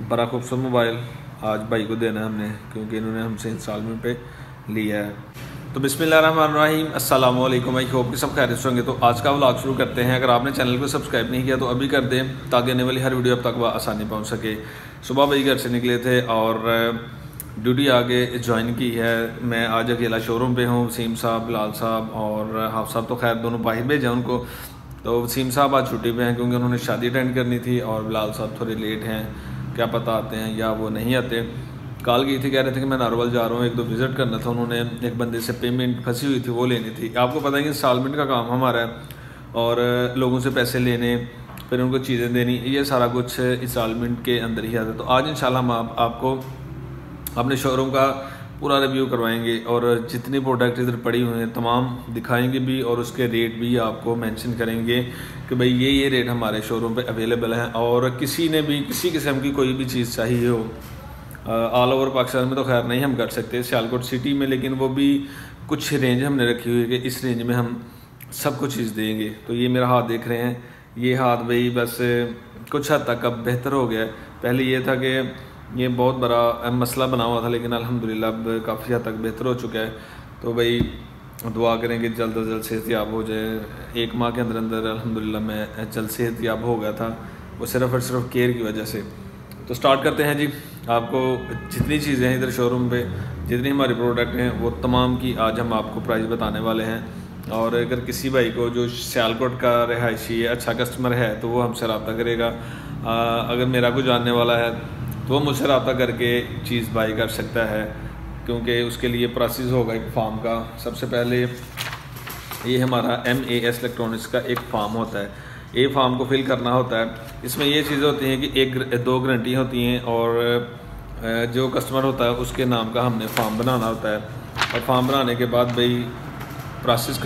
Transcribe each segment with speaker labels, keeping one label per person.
Speaker 1: बड़ा खूबसूरत मोबाइल आज भाई को देना है हमने, क्योंकि इन्होंने हमसे इंस्टॉलमेंट पे लिया है। तो बिस्मिल्लाहिर्रहमानिर्रहीम, अस्सलाम वालेकुम। आई होप कि सब खैरियत से होंगे। तो आज का व्लॉग शुरू करते हैं। अगर आपने चैनल को सब्सक्राइब नहीं किया तो अभी कर दें, ताकि आने वाली हर वीडियो अब तक वह आसानी पहुँच सके। सुबह भाई घर से निकले थे और ड्यूटी आगे ज्वाइन की है। मैं आज अकेला शोरूम पे हूँ। वसीम साहब, बिलाल साहब और हाफ साहब तो खैर दोनों बाहर भेजे उनको। तो वसीम साहब आज छुट्टी पे हैं क्योंकि उन्होंने शादी अटेंड करनी थी, और बिलाल साहब थोड़े लेट हैं, क्या पता आते हैं या वो नहीं आते। कॉल की थी, कह रहे थे कि मैं नारोवाल जा रहा हूँ, एक दो विज़िट करना था। उन्होंने एक बंदे से पेमेंट फंसी हुई थी, वो लेनी थी। आपको पता है कि इंस्टॉलमेंट का काम हमारा है, और लोगों से पैसे लेने, फिर उनको चीज़ें देनी, ये सारा कुछ इंस्टॉलमेंट के अंदर ही आता है। तो आज इंशाल्लाह हम आपको अपने शोरूम का पूरा रिव्यू करवाएंगे, और जितनी प्रोडक्ट इधर पड़ी हुई हैं तमाम दिखाएंगे भी, और उसके रेट भी आपको मेंशन करेंगे कि भाई ये रेट हमारे शोरूम पे अवेलेबल हैं। और किसी ने भी किसी किस्म की कोई भी चीज़ चाहिए हो, ऑल ओवर पाकिस्तान में तो खैर नहीं हम कर सकते, सियालकोट सिटी में, लेकिन वो भी कुछ रेंज हमने रखी हुई है कि इस रेंज में हम सब कुछ चीज़ देंगे। तो ये मेरा हाथ देख रहे हैं, ये हाथ भाई बस कुछ हद तक अब बेहतर हो गया है। पहले ये था कि ये बहुत बड़ा मसला बना हुआ था, लेकिन अल्हम्दुलिल्लाह अब काफ़ी हद तक बेहतर हो चुका है। तो भाई दुआ करेंगे जल्द अज जल्द सेहतयाब हो जाए। एक माह के अंदर अंदर अल्हम्दुलिल्लाह मैं जल्द सेहतयाब हो गया था, वो सिर्फ़ और सिर्फ केयर की वजह से। तो स्टार्ट करते हैं जी। आपको जितनी चीज़ें हैं इधर शोरूम पे, जितनी हमारी प्रोडक्ट हैं, वो तमाम की आज हम आपको प्राइस बताने वाले हैं। और अगर किसी भाई को जो सियालकोट का रहायशी है, अच्छा कस्टमर है, तो वो हमसे रब्ता करेगा। अगर मेरा कोई जानने वाला है तो वो मुझसे रब्ता करके चीज़ बाई कर सकता है, क्योंकि उसके लिए प्रोसेस होगा एक फॉर्म का। सबसे पहले ये हमारा MAS इलेक्ट्रॉनिक्स का एक फॉर्म होता है, ये फॉर्म को फिल करना होता है। इसमें ये चीज़ें होती हैं कि दो गारंटी होती हैं, और जो कस्टमर होता है उसके नाम का हमने फॉर्म बनाना होता है। और फॉर्म बनाने के बाद भाई प्रोसेस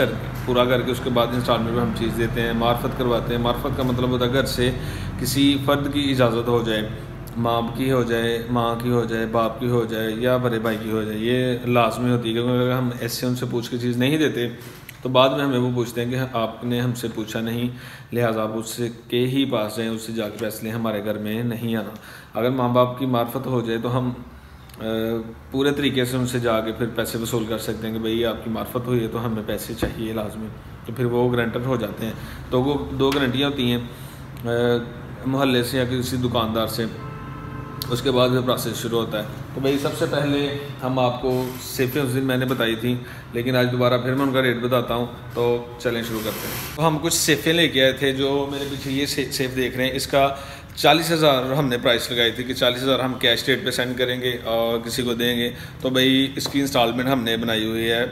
Speaker 1: पूरा करके उसके बाद इंस्टॉलमेंट में हम चीज़ देते हैं, मार्फत करवाते हैं। मार्फत का मतलब होता है घर से किसी फ़र्द की इजाज़त हो जाए, माँ की हो जाए, माँ की हो जाए, बाप की हो जाए, या बड़े भाई की हो जाए, ये लाजमी होती है। क्योंकि अगर हम ऐसे उनसे पूछ के चीज़ नहीं देते तो बाद में हमें वो पूछते हैं कि आपने हमसे पूछा नहीं, लिहाजा आप उससे के ही पास जाएँ, उससे जाके पैसे लें, हमारे घर में नहीं आना। अगर माँ बाप की मार्फत हो जाए तो हम पूरे तरीके से उनसे जाके फिर पैसे वसूल कर सकते हैं कि भाई आपकी मार्फत हुई है तो हमें पैसे चाहिए लाजमी, तो फिर वो गारंटर हो जाते हैं। तो वो दो गारंटियाँ होती हैं, मोहल्ले से या किसी दुकानदार से। उसके बाद फिर प्रोसेस शुरू होता है। तो भाई सबसे पहले हम आपको सेफ़ें उस दिन मैंने बताई थी, लेकिन आज दोबारा फिर मैं उनका रेट बताता हूँ। तो चलें शुरू करते हैं। तो हम कुछ सेफ़ें लेके आए थे, जो मेरे पीछे ये सेफ़ देख रहे हैं। इसका 40,000 हमने प्राइस लगाई थी कि 40,000 हम कैश रेट पे सेंड करेंगे और किसी को देंगे। तो भाई इसकी इंस्टॉलमेंट हमने बनाई हुई है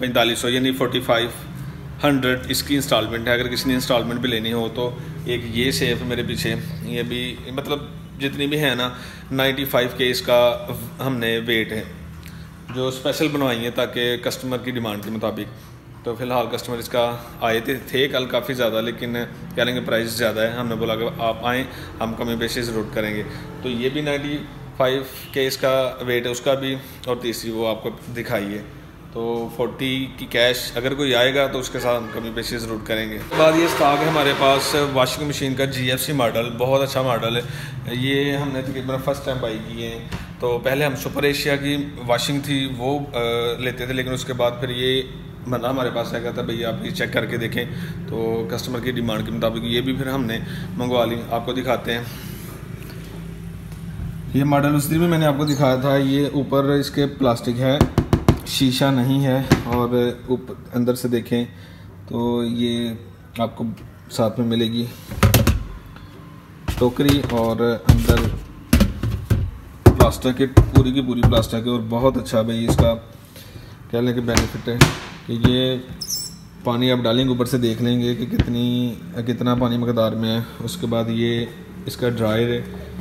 Speaker 1: 4500, यानी 4500 इसकी इंस्टॉलमेंट है। अगर किसी ने इंस्टॉलमेंट भी लेनी हो तो एक ये सेफ़ मेरे पीछे, ये भी मतलब जितनी भी है ना 95 के इसका हमने वेट है, जो स्पेशल बनवाई है ताकि कस्टमर की डिमांड के मुताबिक। तो फ़िलहाल कस्टमर इसका आए थे कल काफ़ी ज़्यादा, लेकिन कह लेंगे प्राइस ज़्यादा है। हमने बोला कि आप आएँ, हम कमी पेशी ज़रूर करेंगे। तो ये भी 95 के इसका वेट है, उसका भी, और तीसरी वो आपको दिखाई है। तो 40 की कैश अगर कोई आएगा तो उसके साथ हम कमी पेशी ज़रूर करेंगे। उसके बाद ये स्टॉक है हमारे पास वॉशिंग मशीन का GFC मॉडल, बहुत अच्छा मॉडल है। ये हमने तकरीबन फर्स्ट टाइम बाई की है। तो पहले हम सुपर एशिया की वॉशिंग थी वो लेते थे, लेकिन उसके बाद फिर ये बंदा हमारे पास आया था, भैया आप ये चेक करके देखें। तो कस्टमर की डिमांड के मुताबिक ये भी फिर हमने मंगवा ली। आपको दिखाते हैं ये मॉडल, उस दिन भी मैंने आपको दिखाया था। ये ऊपर इसके प्लास्टिक है, शीशा नहीं है, और ऊपर अंदर से देखें तो ये आपको साथ में मिलेगी टोकरी, और अंदर प्लास्टिक है, पूरी की पूरी प्लास्टिक है। और बहुत अच्छा भाई इसका कह लें कि बेनिफिट है कि ये पानी आप डालेंगे, ऊपर से देख लेंगे कि कितना पानी मकदार में है। उसके बाद ये इसका ड्रायर है,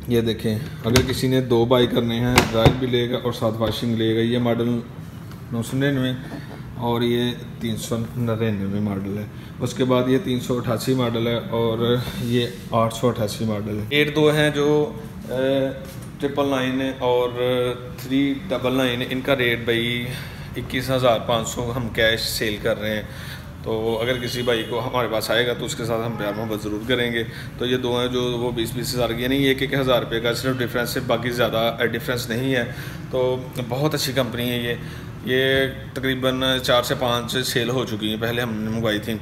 Speaker 1: ये देखें। अगर किसी ने 2 बाई करने हैं, ड्रायर भी लेगा और साथ वॉशिंग लेगा। ये मॉडल 999 और ये 399 मॉडल है। उसके बाद ये 388 मॉडल है, और ये 888 मॉडल है। 82 हैं जो 999 और 399, इनका रेट भाई 21,500 हम कैश सेल कर रहे हैं। तो अगर किसी भाई को हमारे पास आएगा तो उसके साथ हम प्यार मोहब्बत ज़रूर करेंगे। तो ये दो हैं जो वो 20-20 हज़ार की नहीं, 1-1 हज़ार रुपये का सिर्फ डिफरेंस है, बाकी ज़्यादा डिफरेंस नहीं है। तो बहुत अच्छी कंपनी है ये तकरीबन 4 से 5 सेल हो चुकी हैं, पहले हमने मंगवाई थी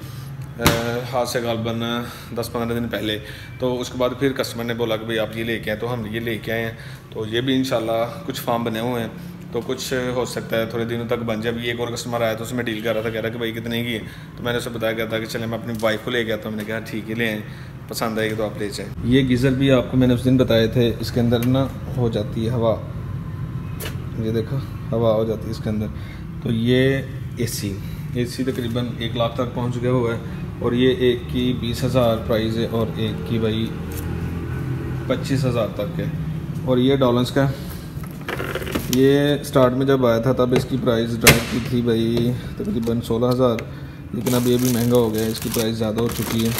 Speaker 1: हाथ से गालबन 10-15 दिन पहले। तो उसके बाद फिर कस्टमर ने बोला कि भाई आप ये लेके आए, तो हम ये लेके आए हैं। तो ये भी इंशाल्लाह कुछ फार्म बने हुए हैं, तो कुछ हो सकता है थोड़े दिनों तक बन जाए। अभी एक और कस्टमर आया तो उसमें डील कर रहा था, कह रहा कि भाई कितने की है, तो मैंने उसे बताया गया था कि चले मैं अपनी वाइफ को ले गया था। मैंने कहा ठीक है ले आए, पसंद आएगी तो आप ले जाएँ। ये गीज़र भी आपको मैंने उस दिन बताए थे, इसके अंदर ना हो जाती है हवा, ये देखो हवा हो जाती है इसके अंदर। तो ये AC तकरीबन 1 लाख तक पहुँच गया हुआ है, और ये एक की 20,000 प्राइस है और एक की भाई 25,000 तक है। और ये डॉलर्स का, ये स्टार्ट में जब आया था तब इसकी प्राइस ड्राइव की थी भाई तकरीबन 16,000, लेकिन अब ये भी महंगा हो गया है, इसकी प्राइस ज़्यादा हो चुकी है।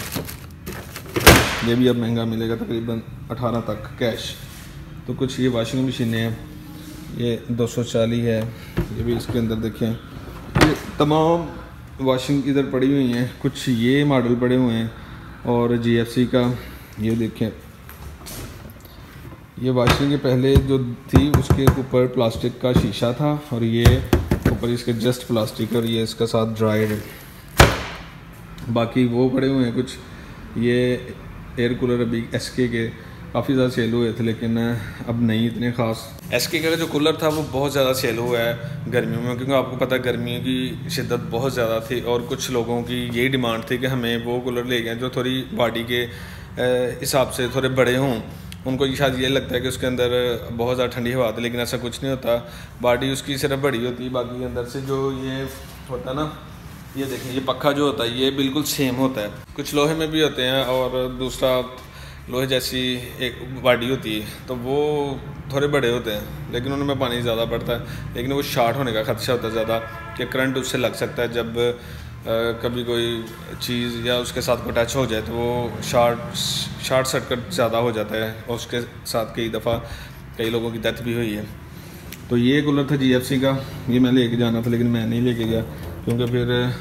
Speaker 1: ये भी अब महंगा मिलेगा तकरीबन 18 तक कैश। तो कुछ ये वॉशिंग मशीनें हैं, ये 240 है, ये भी इसके अंदर देखें, ये तमाम वॉशिंग इधर पड़ी हुई हैं। कुछ ये मॉडल पड़े हुए हैं, और GFC का ये देखें, ये वॉशिंग के पहले जो थी उसके ऊपर प्लास्टिक का शीशा था, और ये ऊपर इसके जस्ट प्लास्टिक, और ये इसका साथ ड्राइड है। बाकी वो पड़े हुए हैं कुछ, ये एयर कूलर अभी SK के काफ़ी ज़्यादा सेल हुए थे, लेकिन अब नहीं इतने ख़ास। SK का जो कूलर था वो बहुत ज़्यादा सेल हुआ है गर्मियों में, क्योंकि आपको पता है गर्मियों की शिद्दत बहुत ज़्यादा थी, और कुछ लोगों की यही डिमांड थी कि हमें वो कूलर ले गए जो थोड़ी बॉडी के हिसाब से थोड़े बड़े हों। उनको शायद ये लगता है कि उसके अंदर बहुत ज़्यादा ठंडी हवा आती है, लेकिन ऐसा कुछ नहीं होता। बॉडी उसकी सिर्फ बड़ी होती है, बाकी अंदर से जो ये होता है ना, ये देखें, ये पक्का जो होता है ये बिल्कुल सेम होता है। कुछ लोहे में भी होते हैं, और दूसरा लोहे जैसी एक बॉडी होती है, तो वो थोड़े बड़े होते हैं, लेकिन उनमें पानी ज़्यादा पड़ता है, लेकिन वो शॉर्ट होने का खदशा होता है ज़्यादा, कि करंट उससे लग सकता है। जब कभी कोई चीज़ या उसके साथ को टच हो जाए तो वो शॉर्ट सर्किट ज़्यादा हो जाता है, और उसके साथ कई दफ़ा कई लोगों की डेथ भी हुई है। तो ये कूलर था GFC का, ये मैं लेके जाना था लेकिन मैं नहीं लेके गया, क्योंकि फिर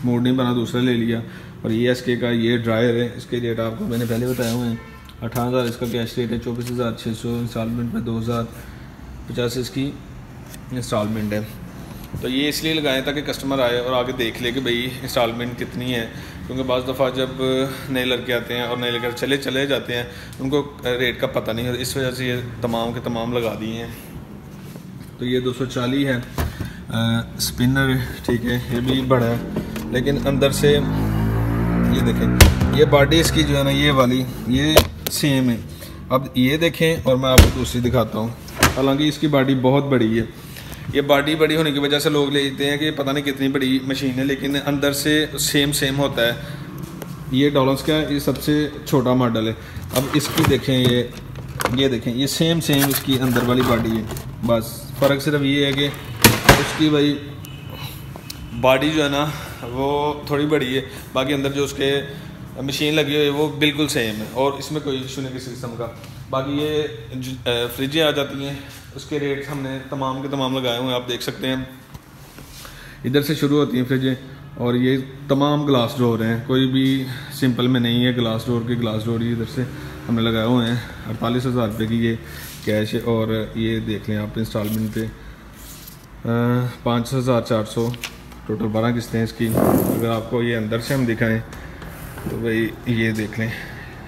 Speaker 1: मूड नहीं बना, दूसरा ले लिया। और ये SK का ये ड्रायर है, इसके रेट आपको मैंने पहले बताए हुए हैं। 18,000 इसका कैश रेट है, 24,600 इंस्टॉलमेंट में, 2,050 इसकी इंस्टॉलमेंट है। तो ये इसलिए लगाएं ताकि कस्टमर आए और आगे देख ले कि भाई इंस्टॉलमेंट कितनी है, क्योंकि बाज़ दफ़ा जब नए लड़के आते हैं और नए लड़के चले जाते हैं, उनको रेट का पता नहीं है, इस वजह से ये तमाम के तमाम लगा दिए हैं। तो ये 240 है स्पिनर, ठीक है, ये भी बड़ा है, लेकिन अंदर से ये देखें, ये बॉडी इसकी जो है ना ये वाली ये सेम है। अब ये देखें, और मैं आपको दूसरी दिखाता हूँ। हालांकि इसकी बॉडी बहुत बड़ी है, ये बॉडी बड़ी होने की वजह से लोग लेते हैं कि पता नहीं कितनी बड़ी मशीन है, लेकिन अंदर से सेम होता है। ये डॉलर्स का ये सबसे छोटा मॉडल है। अब इसकी देखें, ये देखें, ये सेम इसकी अंदर वाली बॉडी है, बस फ़र्क सिर्फ ये है कि उसकी भाई बॉडी जो है ना वो थोड़ी बड़ी है, बाकी अंदर जो उसके मशीन लगी हुई है वो बिल्कुल सेम है, और इसमें कोई इशू नहीं किसी किस्म का। बाकी ये फ्रिजें आ जाती हैं, उसके रेट हमने तमाम के तमाम लगाए हुए हैं, आप देख सकते हैं। इधर से शुरू होती हैं फ्रिजें, और ये तमाम ग्लास डोर हैं, कोई भी सिंपल में नहीं है। ग्लास डोर ही इधर से हमने लगाए हुए हैं। 48,000 रुपये की ये कैश है, और ये देख लें आप इंस्टॉलमेंट पे 5,400, टोटल 12 किस्तें इसकी। अगर आपको ये अंदर से हम दिखाएं तो भाई ये देख लें,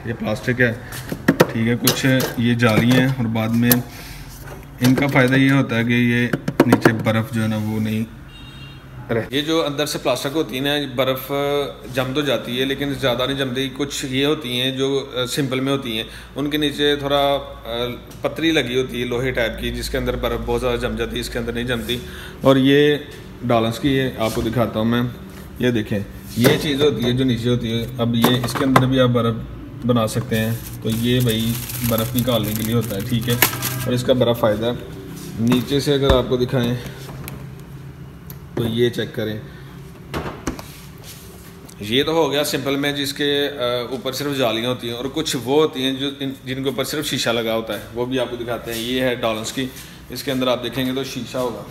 Speaker 1: ये प्लास्टिक है, ठीक है, कुछ ये जाली हैं, और बाद में इनका फ़ायदा ये होता है कि ये नीचे बर्फ़ जो है ना वो नहीं रहे। ये जो अंदर से प्लास्टिक होती है ना, बर्फ़ जम तो जाती है लेकिन ज़्यादा नहीं जमती। कुछ ये होती हैं जो सिंपल में होती हैं, उनके नीचे थोड़ा पतरी लगी होती है लोहे टाइप की, जिसके अंदर बर्फ़ बहुत ज़्यादा जम जाती है, इसके अंदर नहीं जमती। और ये डॉलर्स की है, आपको दिखाता हूँ मैं। ये देखें, ये चीज़ होती है जो नीचे होती है। अब ये इसके अंदर भी आप बर्फ़ बना सकते हैं, तो ये भाई बर्फ़ निकालने के लिए होता है, ठीक है। और इसका बड़ा फ़ायदा नीचे से अगर आपको दिखाएं तो ये चेक करें, ये तो हो गया सिंपल में जिसके ऊपर सिर्फ जालियाँ होती हैं, और कुछ वो होती हैं जो जिनके ऊपर सिर्फ शीशा लगा होता है, वो भी आपको दिखाते हैं। ये है डॉलर्स की, इसके अंदर आप देखेंगे तो शीशा होगा,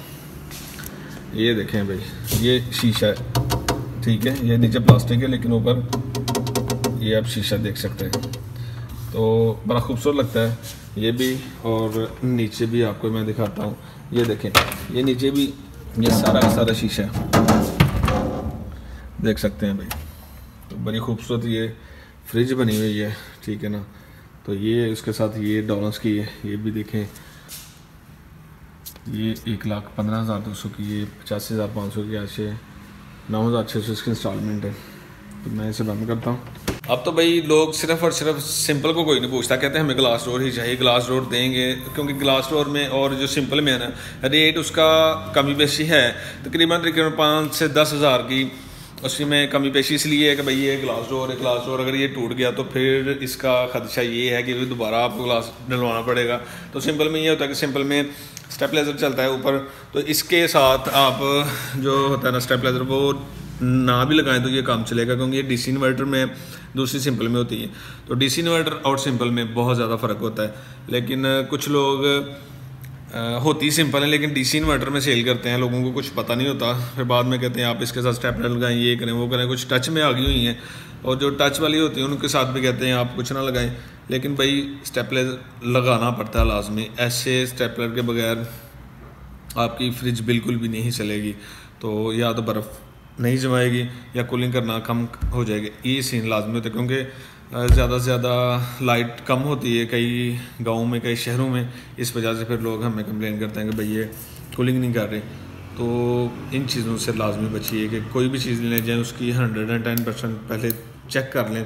Speaker 1: ये देखें भाई, ये शीशा है, ठीक है। ये नीचे प्लास्टिक है लेकिन ऊपर ये आप शीशा देख सकते हैं, तो बड़ा खूबसूरत लगता है ये भी। और नीचे भी आपको मैं दिखाता हूँ, ये देखें, ये नीचे भी ये सारा का सारा शीशा देख सकते हैं भाई। तो बड़ी खूबसूरत ये फ्रिज बनी हुई है, ठीक है ना। तो ये इसके साथ ये डॉलर्स की है, ये भी देखें, ये 1,15,200 की, ये 85,500 की, ऐसे 9,600 इसकी इंस्टॉलमेंट है। तो मैं इसे बंद करता हूँ। अब तो भाई लोग सिर्फ और सिर्फ सिंपल को कोई नहीं पूछता, कहते हैं हमें ग्लास डोर ही चाहिए, ग्लास डोर देंगे, क्योंकि ग्लास डोर में और जो सिंपल में है ना, रेट उसका कमी बेशी है, तकरीबन 5 से 10 हज़ार की उसी में कमी पेशी इसलिए है कि भाई ये ग्लास डोर है, ग्लास डोर अगर ये टूट गया तो फिर इसका खदशा ये है कि दोबारा आपको ग्लास डलवाना पड़ेगा। तो सिंपल में ये होता है कि सिंपल में स्टेबलाइज़र चलता है ऊपर, तो इसके साथ आप जो होता है ना स्टेबलाइज़र वो ना भी लगाएं तो ये काम चलेगा, क्योंकि ये डीसी इन्वर्टर में, दूसरी सिंपल में होती है। तो डीसी इन्वर्टर और सिंपल में बहुत ज़्यादा फ़र्क होता है। लेकिन कुछ लोग होती सिंपल है लेकिन डीसी इन्वर्टर में सेल करते हैं, लोगों को कुछ पता नहीं होता, फिर बाद में कहते हैं आप इसके साथ स्टेपलर लगाएं, ये करें वो करें, कुछ टच में आ गई हुई हैं। और जो टच वाली होती है उनके साथ भी कहते हैं आप कुछ ना लगाएं, लेकिन भाई स्टेपलर लगाना पड़ता है लाजमी। ऐसे स्टेपलर के बगैर आपकी फ्रिज बिल्कुल भी नहीं चलेगी, तो या तो बर्फ़ नहीं जमाएगी या कूलिंग करना कम हो जाएगी। ये सीन लाजमी होता है, क्योंकि ज़्यादा से ज़्यादा लाइट कम होती है कई गाँव में, कई शहरों में। इस वजह से फिर लोग हमें कंप्लेन करते हैं कि भाई ये कूलिंग नहीं कर रहे। तो इन चीज़ों से लाजमी बचिए कि कोई भी चीज़ लेने जाएँ उसकी 110% पहले चेक कर लें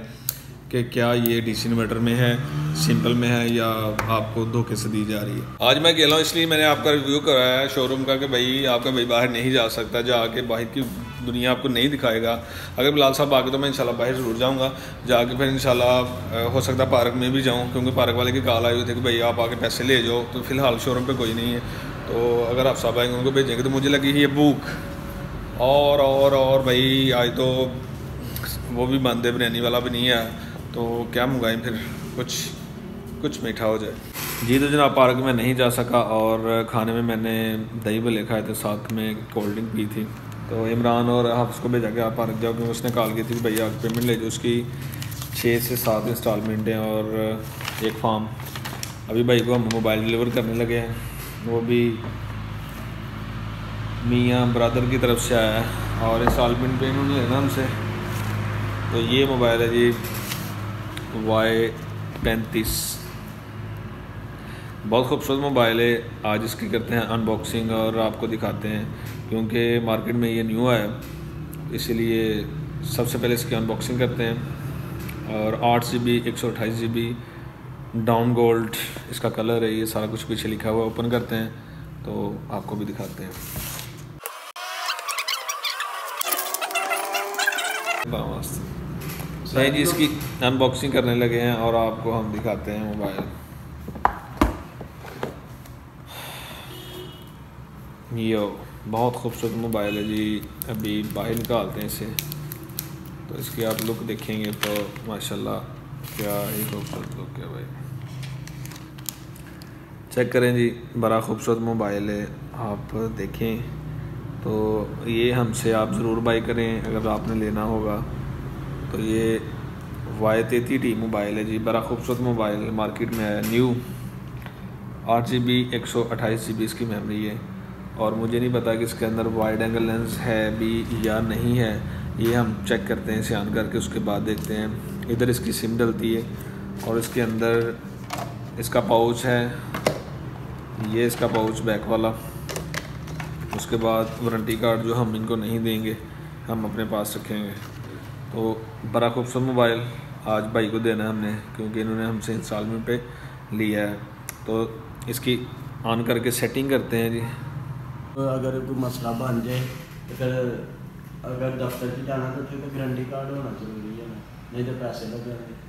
Speaker 1: कि क्या ये डीसी इन्वर्टर में है, सिंपल में है, या आपको धोखे से दी जा रही है। आज मैं अकेला हूँ इसलिए मैंने आपका रिव्यू कराया है शोरूम का कि भाई आपका भाई बाहर नहीं जा सकता, जाके बाहर की दुनिया आपको नहीं दिखाएगा। अगर बिलाल साहब आके तो मैं इंशाल्लाह बाहर ज़रूर जाऊँगा, जाके फिर इंशाल्लाह हो सकता है पार्क में भी जाऊँ, क्योंकि पार्क वाले की कॉल आई हुई थी कि भाई आप आके पैसे ले जाओ। तो फिलहाल शोरूम पर कोई नहीं है, तो अगर आप साहब आएंगे उनको भेजेंगे। तो मुझे लगी है भूख और भाई आज तो वो भी बंद है, बिरयानी वाला भी नहीं है, तो क्या मंगाएं फिर, कुछ मीठा हो जाए। जी तो जनाब पार्क में नहीं जा सका, और खाने में मैंने दही भले खाए थे, साथ में कोल्ड ड्रिंक पी थी। तो इमरान और हाफ्स को भेजा कि आप पार्क जाओ, क्योंकि उसने कॉल की थी कि भैया आप पेमेंट ले जाओ, उसकी 6 से 7 इंस्टॉलमेंट हैं और एक फार्म। अभी भाई को हम मोबाइल डिलीवर करने लगे हैं, वो भी मियाँ ब्रदर की तरफ से आया है और इंस्टॉलमेंट पे इन्होंने लेना हमसे। तो ये मोबाइल है जी Y35, बहुत खूबसूरत मोबाइल है। आज इसकी करते हैं अनबॉक्सिंग और आपको दिखाते हैं, क्योंकि मार्केट में ये न्यू है, इसीलिए सबसे पहले इसकी अनबॉक्सिंग करते हैं। और 8 GB 128 GB डाउन गोल्ड इसका कलर है, ये सारा कुछ पीछे लिखा हुआ। ओपन करते हैं तो आपको भी दिखाते हैं। नहीं जी, इसकी अनबॉक्सिंग करने लगे हैं और आपको हम दिखाते हैं मोबाइल। यो बहुत खूबसूरत मोबाइल है जी। अभी बाहर निकालते हैं इसे, तो इसकी आप लुक देखेंगे तो माशाल्लाह क्या ही खूबसूरत लुक है भाई। चेक करें जी, बड़ा खूबसूरत मोबाइल है, आप देखें। तो ये हमसे आप ज़रूर बाई करें अगर आपने लेना होगा। तो ये Y33T मोबाइल है जी, बड़ा खूबसूरत मोबाइल, मार्केट में है न्यू। 8 GB 128 GB इसकी मेमोरी है, और मुझे नहीं पता कि इसके अंदर वाइड एंगल लेंस है भी या नहीं है, ये हम चेक करते हैं इसे ऑन करके, उसके बाद देखते हैं। इधर इसकी सिम डलती है और इसके अंदर इसका पाउच है, ये इसका पाउच बैक वाला। उसके बाद वारंटी कार्ड जो हम इनको नहीं देंगे, हम अपने पास रखेंगे। तो बड़ा खूबसूरत मोबाइल आज भाई को देना है हमने, क्योंकि इन्होंने हमसे इंस्टॉलमेंट पे लिया है। तो इसकी ऑन करके सेटिंग करते हैं जी।
Speaker 2: तो अगर कोई मसला बन जाए तो फिर अगर दफ्तर से जाना तो फिर गारंटी कार्ड होना जरूरी है ना, नहीं तो पैसे लग जाएंगे।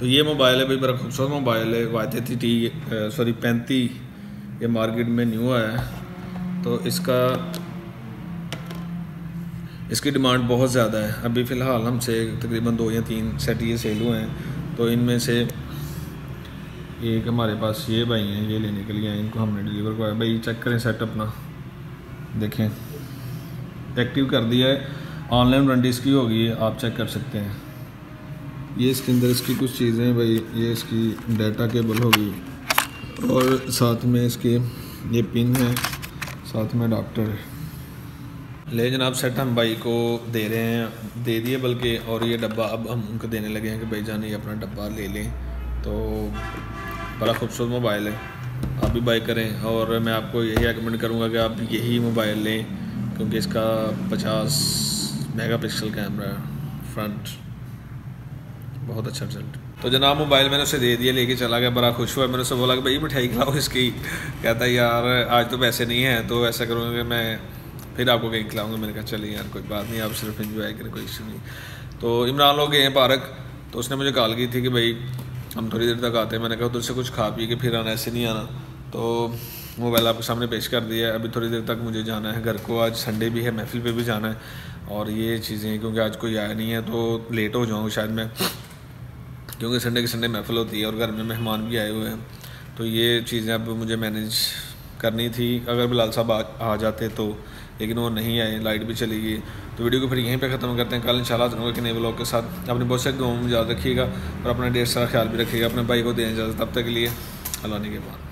Speaker 1: तो ये मोबाइल है भाई, बड़ा खूबसूरत मोबाइल है, Y33 ये मार्केट में न्यू आया है। तो इसकी डिमांड बहुत ज़्यादा है। अभी फ़िलहाल हमसे तकरीबन 2 या 3 सेट ये सेल हुए हैं। तो इनमें से एक हमारे पास ये भाई हैं, ये लेने के लिए आए, इनको हमने डिलीवर करवाया। भाई चेक करें सेट अपना, देखें एक्टिव कर दिया है, ऑनलाइन वारंटी इसकी होगी, आप चेक कर सकते हैं। ये इसके अंदर इसकी कुछ चीज़ें भाई, ये इसकी डाटा केबल होगी और साथ में इसके ये पिन है, साथ में अडाप्टर है। ले जनाब सेट हम भाई को दे रहे हैं, दे दिए बल्कि, और ये डब्बा अब हम उनको देने लगे हैं कि भाई जान ये अपना डब्बा ले लें। तो बड़ा खूबसूरत मोबाइल है, आप भी बाय करें। और मैं आपको यही रेकमेंड करूँगा कि आप यही मोबाइल लें, क्योंकि इसका 50 मेगापिक्सल कैमरा है फ्रंट, बहुत अच्छा रिजल्ट। तो जनाब मोबाइल मैंने उसे दे दिया, लेके चला गया, बड़ा खुश हुआ। मैंने उससे बोला कि भाई मिठाई खिलाओ इसकी, कहता है यार आज तो पैसे नहीं हैं, तो ऐसा करूँगा कि मैं फिर आपको कहीं खिलाऊंगा। मैंने कहा चलिए यार कोई बात नहीं, आप सिर्फ एंजॉय करें, कोई इशू नहीं। तो इमरान लोग गए हैं पार्क, तो उसने मुझे कॉल की थी कि भाई हम थोड़ी देर तक आते हैं। मैंने कहा उधर से कुछ खा पी के फिर आना, ऐसे नहीं आना। तो मोबाइल आपके सामने पेश कर दिया है। अभी थोड़ी देर तक मुझे जाना है घर को, आज संडे भी है, महफिल पे भी जाना है। और ये चीज़ें क्योंकि आज कोई आया नहीं है तो लेट हो जाऊँगा शायद मैं, क्योंकि संडे के संडे महफिल होती है और घर में मेहमान भी आए हुए हैं। तो ये चीज़ें अब मुझे मैनेज करनी थी। अगर बिलाल साहब आ जाते तो, लेकिन वो नहीं आए, लाइट भी चली गई। तो वीडियो को फिर यहीं पे ख़त्म करते हैं। कल इंशाल्लाह करूँगा कि नए ब्लॉग के साथ। अपने बहुत से गाँव में याद रखिएगा और अपना ढेर सारा ख्याल भी रखिएगा। अपने भाई को दें इजाज़त, तब तक के लिए अल्लाह ने के बाद।